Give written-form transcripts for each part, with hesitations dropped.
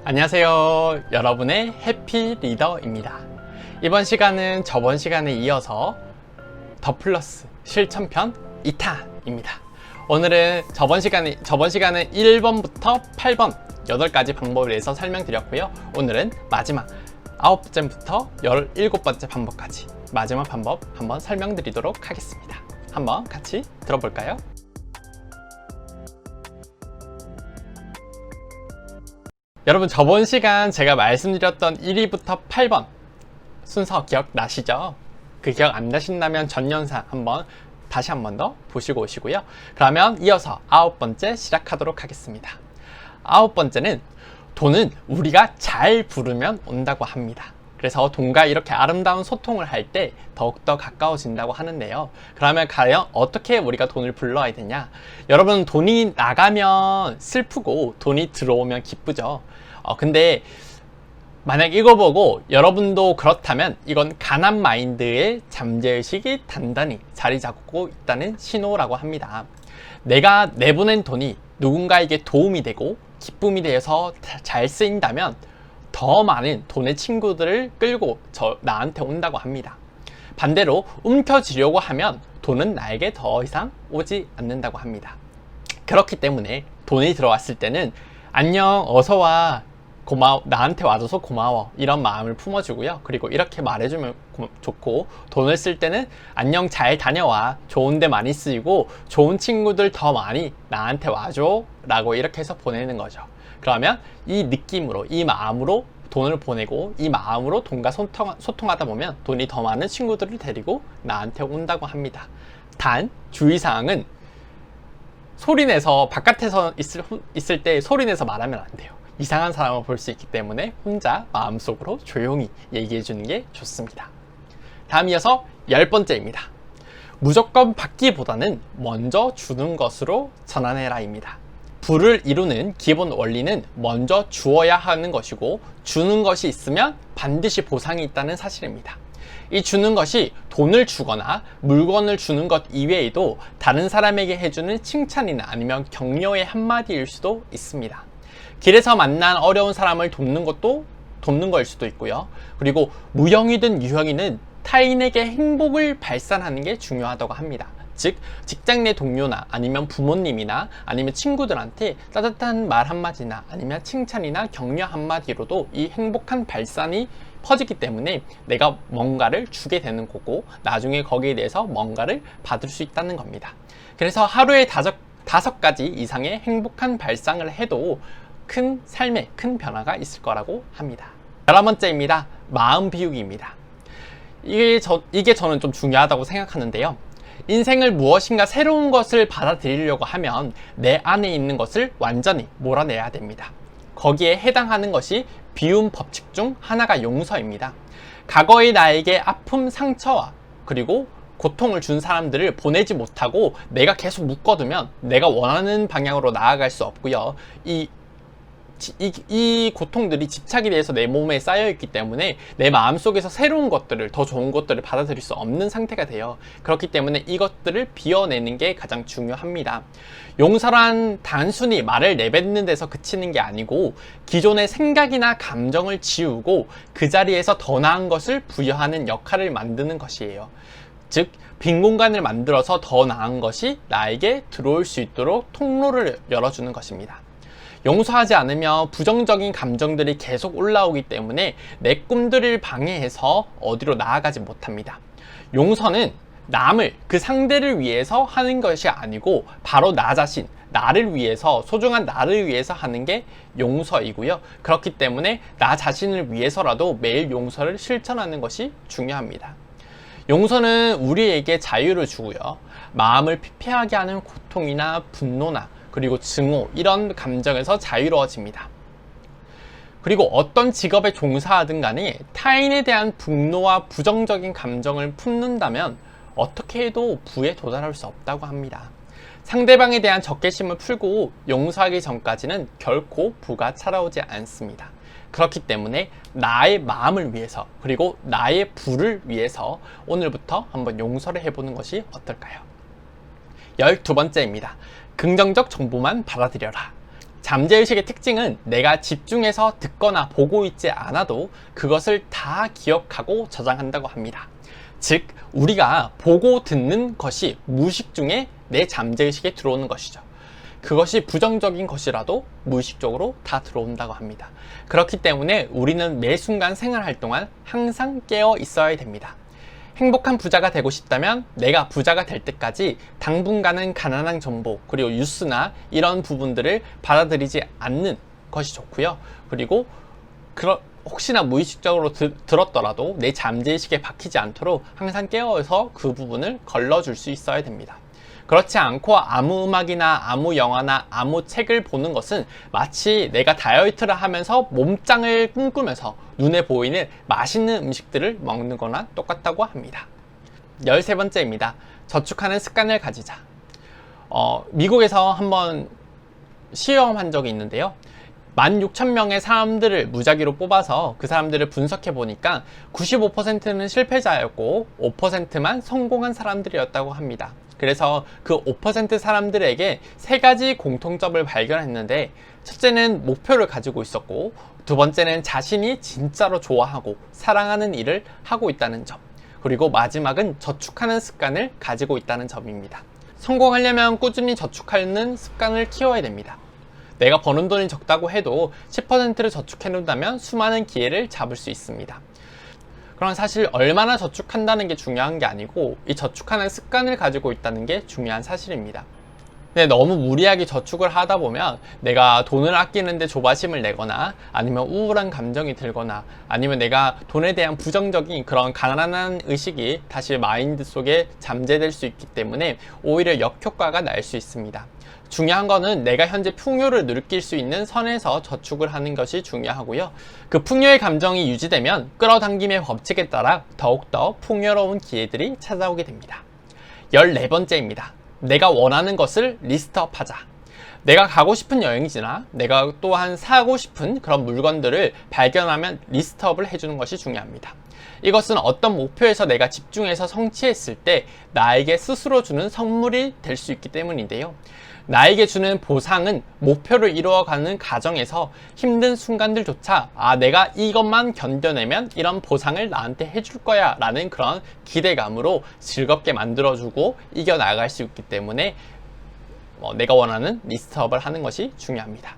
안녕하세요. 여러분의 해피 리더입니다. 이번 시간은 저번 시간에 이어서 더 플러스 실천편 2탄입니다. 오늘은 저번 시간은 1번부터 8번 8가지 방법에 대해서 설명드렸고요. 오늘은 마지막 9번째부터 17번째 방법까지 마지막 방법 한번 설명드리도록 하겠습니다. 한번 같이 들어볼까요? 여러분, 저번 시간 제가 말씀드렸던 1위부터 8번 순서 기억나시죠? 그 기억 안 나신다면 전 영상 다시 한 번 더 보시고 오시고요. 그러면 이어서 9번째 시작하도록 하겠습니다. 9번째는 돈은 우리가 잘 부르면 온다고 합니다. 그래서 돈과 이렇게 아름다운 소통을 할 때 더욱더 가까워진다고 하는데요. 그러면 과연 어떻게 우리가 돈을 불러야 되냐? 여러분, 돈이 나가면 슬프고 돈이 들어오면 기쁘죠. 근데 만약 이거 보고 여러분도 그렇다면 이건 가난 마인드의 잠재의식이 단단히 자리 잡고 있다는 신호라고 합니다. 내가 내보낸 돈이 누군가에게 도움이 되고 기쁨이 되어서 잘 쓰인다면 더 많은 돈의 친구들을 끌고 나한테 온다고 합니다. 반대로 움켜쥐려고 하면 돈은 나에게 더 이상 오지 않는다고 합니다. 그렇기 때문에 돈이 들어왔을 때는 안녕, 어서와, 고마워, 나한테 와줘서 고마워, 이런 마음을 품어주고요. 그리고 이렇게 말해주면 좋고, 돈을 쓸 때는 안녕, 잘 다녀와, 좋은 데 많이 쓰이고 좋은 친구들 더 많이 나한테 와줘 라고 이렇게 해서 보내는 거죠. 그러면 이 느낌으로, 이 마음으로 돈을 보내고 이 마음으로 돈과 소통하다 보면 돈이 더 많은 친구들을 데리고 나한테 온다고 합니다. 단 주의사항은 소리내서 바깥에서 있을 때 소리내서 말하면 안 돼요. 이상한 사람을 볼 수 있기 때문에 혼자 마음속으로 조용히 얘기해 주는 게 좋습니다. 다음 이어서 10번째입니다. 무조건 받기보다는 먼저 주는 것으로 전환해라입니다. 부를 이루는 기본 원리는 먼저 주어야 하는 것이고, 주는 것이 있으면 반드시 보상이 있다는 사실입니다. 이 주는 것이 돈을 주거나 물건을 주는 것 이외에도 다른 사람에게 해주는 칭찬이나 아니면 격려의 한마디일 수도 있습니다. 길에서 만난 어려운 사람을 돕는 것도 돕는 거일 수도 있고요. 그리고 무형이든 유형이든 타인에게 행복을 발산하는 게 중요하다고 합니다. 즉, 직장 내 동료나 아니면 부모님이나 아니면 친구들한테 따뜻한 말 한마디나 아니면 칭찬이나 격려 한마디로도 이 행복한 발산이 퍼지기 때문에 내가 뭔가를 주게 되는 거고, 나중에 거기에 대해서 뭔가를 받을 수 있다는 겁니다. 그래서 하루에 5가지 이상의 행복한 발상을 해도 큰 삶에 큰 변화가 있을 거라고 합니다. 11번째입니다. 마음 비우기입니다. 이게 저는 좀 중요하다고 생각하는데요. 인생을 무엇인가 새로운 것을 받아들이려고 하면 내 안에 있는 것을 완전히 몰아내야 됩니다. 거기에 해당하는 것이 비움 법칙 중 하나가 용서입니다. 과거의 나에게 아픔, 상처와 그리고 고통을 준 사람들을 보내지 못하고 내가 계속 묶어두면 내가 원하는 방향으로 나아갈 수 없고요. 이 고통들이 집착이 돼서 내 몸에 쌓여있기 때문에 내 마음속에서 새로운 것들을, 더 좋은 것들을 받아들일 수 없는 상태가 돼요. 그렇기 때문에 이것들을 비워내는 게 가장 중요합니다. 용서란 단순히 말을 내뱉는 데서 그치는 게 아니고 기존의 생각이나 감정을 지우고 그 자리에서 더 나은 것을 부여하는 역할을 만드는 것이에요. 즉, 빈 공간을 만들어서 더 나은 것이 나에게 들어올 수 있도록 통로를 열어주는 것입니다. 용서하지 않으면 부정적인 감정들이 계속 올라오기 때문에 내 꿈들을 방해해서 어디로 나아가지 못합니다. 용서는 남을, 그 상대를 위해서 하는 것이 아니고 바로 나 자신, 나를 위해서, 소중한 나를 위해서 하는 게 용서이고요. 그렇기 때문에 나 자신을 위해서라도 매일 용서를 실천하는 것이 중요합니다. 용서는 우리에게 자유를 주고요. 마음을 피폐하게 하는 고통이나 분노나 그리고 증오, 이런 감정에서 자유로워집니다. 그리고 어떤 직업에 종사하든 간에 타인에 대한 분노와 부정적인 감정을 품는다면 어떻게 해도 부에 도달할 수 없다고 합니다. 상대방에 대한 적개심을 풀고 용서하기 전까지는 결코 부가 찾아오지 않습니다. 그렇기 때문에 나의 마음을 위해서, 그리고 나의 부를 위해서 오늘부터 한번 용서를 해보는 것이 어떨까요? 12번째입니다. 긍정적 정보만 받아들여라. 잠재의식의 특징은 내가 집중해서 듣거나 보고 있지 않아도 그것을 다 기억하고 저장한다고 합니다. 즉, 우리가 보고 듣는 것이 무의식 중에 내 잠재의식에 들어오는 것이죠. 그것이 부정적인 것이라도 무의식적으로 다 들어온다고 합니다. 그렇기 때문에 우리는 매 순간 생활할 동안 항상 깨어 있어야 됩니다. 행복한 부자가 되고 싶다면 내가 부자가 될 때까지 당분간은 가난한 정보, 그리고 뉴스나 이런 부분들을 받아들이지 않는 것이 좋고요. 그리고 혹시나 무의식적으로 들었더라도 내 잠재의식에 박히지 않도록 항상 깨어서 그 부분을 걸러줄 수 있어야 됩니다. 그렇지 않고 아무 음악이나 아무 영화나 아무 책을 보는 것은 마치 내가 다이어트를 하면서 몸짱을 꿈꾸면서 눈에 보이는 맛있는 음식들을 먹는 거나 똑같다고 합니다. 13번째입니다. 저축하는 습관을 가지자. 미국에서 한번 시험한 적이 있는데요. 16,000명의 사람들을 무작위로 뽑아서 그 사람들을 분석해 보니까 95%는 실패자였고 5%만 성공한 사람들이었다고 합니다. 그래서 그 5% 사람들에게 세 가지 공통점을 발견했는데, 첫째는 목표를 가지고 있었고, 두 번째는 자신이 진짜로 좋아하고 사랑하는 일을 하고 있다는 점, 그리고 마지막은 저축하는 습관을 가지고 있다는 점입니다. 성공하려면 꾸준히 저축하는 습관을 키워야 됩니다. 내가 버는 돈이 적다고 해도 10%를 저축해 놓는다면 수많은 기회를 잡을 수 있습니다. 그럼 사실 얼마나 저축한다는 게 중요한 게 아니고 이 저축하는 습관을 가지고 있다는 게 중요한 사실입니다. 근데 너무 무리하게 저축을 하다 보면 내가 돈을 아끼는데 조바심을 내거나 아니면 우울한 감정이 들거나 아니면 내가 돈에 대한 부정적인 그런 가난한 의식이 다시 마인드 속에 잠재될 수 있기 때문에 오히려 역효과가 날 수 있습니다. 중요한 거는 내가 현재 풍요를 느낄 수 있는 선에서 저축을 하는 것이 중요하고요. 그 풍요의 감정이 유지되면 끌어당김의 법칙에 따라 더욱더 풍요로운 기회들이 찾아오게 됩니다. 14번째입니다. 내가 원하는 것을 리스트업 하자. 내가 가고 싶은 여행지나 내가 또한 사고 싶은 그런 물건들을 발견하면 리스트업을 해주는 것이 중요합니다. 이것은 어떤 목표에서 내가 집중해서 성취했을 때 나에게 스스로 주는 선물이 될 수 있기 때문인데요. 나에게 주는 보상은 목표를 이루어가는 과정에서 힘든 순간들조차 내가 이것만 견뎌내면 이런 보상을 나한테 해줄 거야 라는 그런 기대감으로 즐겁게 만들어주고 이겨나갈 수 있기 때문에 내가 원하는 리스트업을 하는 것이 중요합니다.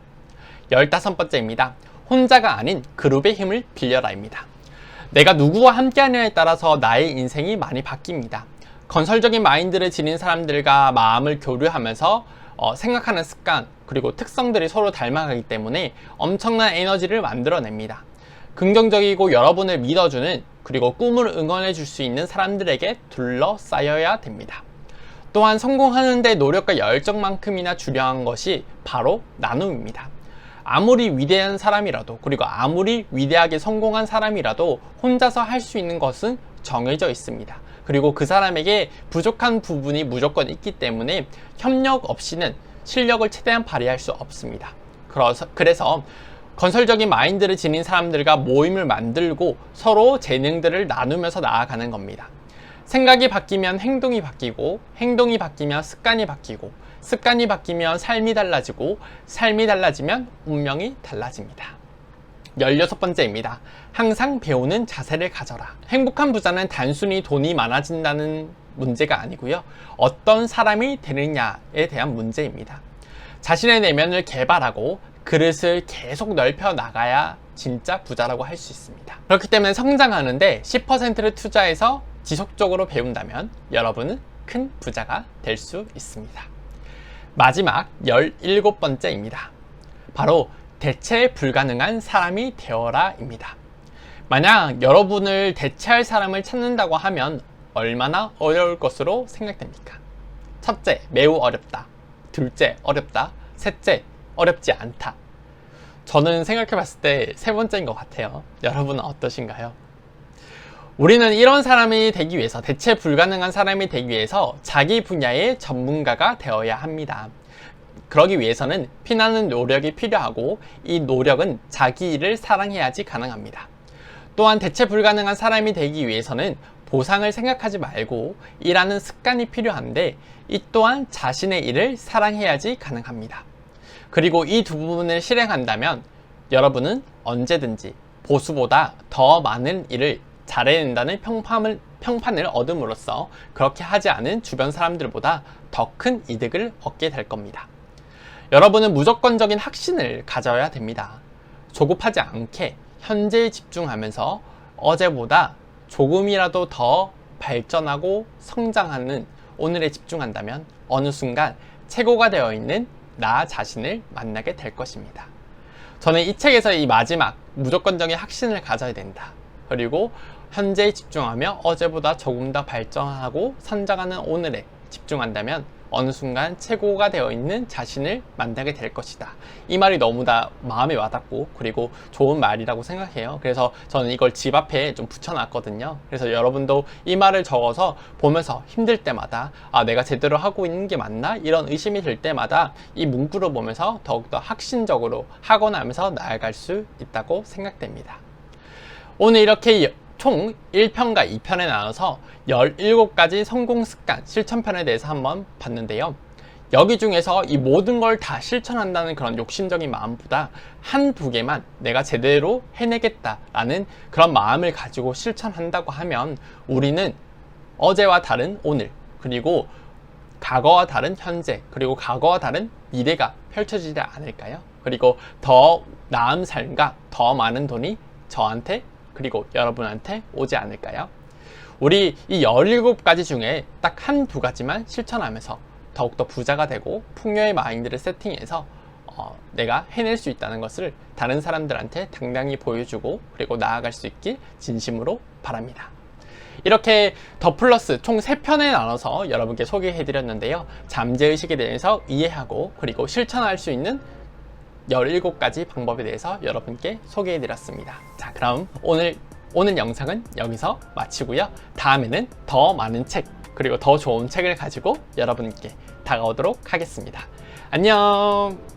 15번째입니다. 혼자가 아닌 그룹의 힘을 빌려라입니다. 내가 누구와 함께하느냐에 따라서 나의 인생이 많이 바뀝니다. 건설적인 마인드를 지닌 사람들과 마음을 교류하면서 생각하는 습관 그리고 특성들이 서로 닮아가기 때문에 엄청난 에너지를 만들어냅니다. 긍정적이고 여러분을 믿어주는 그리고 꿈을 응원해 줄 수 있는 사람들에게 둘러싸여야 됩니다. 또한 성공하는데 노력과 열정만큼이나 중요한 것이 바로 나눔입니다. 아무리 위대한 사람이라도 그리고 아무리 위대하게 성공한 사람이라도 혼자서 할 수 있는 것은 정해져 있습니다. 그리고 그 사람에게 부족한 부분이 무조건 있기 때문에 협력 없이는 실력을 최대한 발휘할 수 없습니다. 그래서 건설적인 마인드를 지닌 사람들과 모임을 만들고 서로 재능들을 나누면서 나아가는 겁니다. 생각이 바뀌면 행동이 바뀌고 행동이 바뀌면 습관이 바뀌고 습관이 바뀌면 삶이 달라지고 삶이 달라지면 운명이 달라집니다. 16번째입니다. 항상 배우는 자세를 가져라. 행복한 부자는 단순히 돈이 많아진다는 문제가 아니고요. 어떤 사람이 되느냐에 대한 문제입니다. 자신의 내면을 개발하고 그릇을 계속 넓혀 나가야 진짜 부자라고 할 수 있습니다. 그렇기 때문에 성장하는데 10%를 투자해서 지속적으로 배운다면 여러분은 큰 부자가 될 수 있습니다. 마지막 17번째입니다. 바로 대체 불가능한 사람이 되어라입니다. 만약 여러분을 대체할 사람을 찾는다고 하면 얼마나 어려울 것으로 생각됩니까? 첫째, 매우 어렵다. 둘째, 어렵다. 셋째, 어렵지 않다. 저는 생각해 봤을 때 세 번째인 것 같아요. 여러분은 어떠신가요? 우리는 이런 사람이 되기 위해서, 대체 불가능한 사람이 되기 위해서 자기 분야의 전문가가 되어야 합니다. 그러기 위해서는 피나는 노력이 필요하고 이 노력은 자기 일을 사랑해야지 가능합니다. 또한 대체 불가능한 사람이 되기 위해서는 보상을 생각하지 말고 일하는 습관이 필요한데 이 또한 자신의 일을 사랑해야지 가능합니다. 그리고 이 두 부분을 실행한다면 여러분은 언제든지 보수보다 더 많은 일을 잘해낸다는 평판을 얻음으로써 그렇게 하지 않은 주변 사람들보다 더 큰 이득을 얻게 될 겁니다. 여러분은 무조건적인 확신을 가져야 됩니다. 조급하지 않게 현재에 집중하면서 어제보다 조금이라도 더 발전하고 성장하는 오늘에 집중한다면 어느 순간 최고가 되어 있는 나 자신을 만나게 될 것입니다. 저는 이 책에서 이 마지막 무조건적인 확신을 가져야 된다. 그리고 현재에 집중하며 어제보다 조금 더 발전하고 성장하는 오늘에 집중한다면 어느 순간 최고가 되어 있는 자신을 만나게 될 것이다. 이 말이 너무나 마음에 와닿고 그리고 좋은 말이라고 생각해요. 그래서 저는 이걸 집 앞에 좀 붙여놨거든요. 그래서 여러분도 이 말을 적어서 보면서 힘들 때마다 내가 제대로 하고 있는 게 맞나? 이런 의심이 들 때마다 이 문구를 보면서 더욱더 확신적으로 하고 나면서 나아갈 수 있다고 생각됩니다. 오늘 이렇게 총 1편과 2편에 나눠서 17가지 성공 습관 실천편에 대해서 한번 봤는데요. 여기 중에서 이 모든 걸 다 실천한다는 그런 욕심적인 마음보다 한두 개만 내가 제대로 해내겠다라는 그런 마음을 가지고 실천한다고 하면 우리는 어제와 다른 오늘, 그리고 과거와 다른 현재, 그리고 과거와 다른 미래가 펼쳐지지 않을까요? 그리고 더 나은 삶과 더 많은 돈이 저한테 그리고 여러분한테 오지 않을까요? 우리 이 17가지 중에 딱 한두 가지만 실천하면서 더욱더 부자가 되고 풍요의 마인드를 세팅해서 내가 해낼 수 있다는 것을 다른 사람들한테 당당히 보여주고 그리고 나아갈 수 있길 진심으로 바랍니다. 이렇게 더 플러스 총 3편에 나눠서 여러분께 소개해드렸는데요. 잠재의식에 대해서 이해하고 그리고 실천할 수 있는 17가지 방법에 대해서 여러분께 소개해드렸습니다. 자, 그럼 오늘 영상은 여기서 마치고요. 다음에는 더 많은 책, 그리고 더 좋은 책을 가지고 여러분께 다가오도록 하겠습니다. 안녕!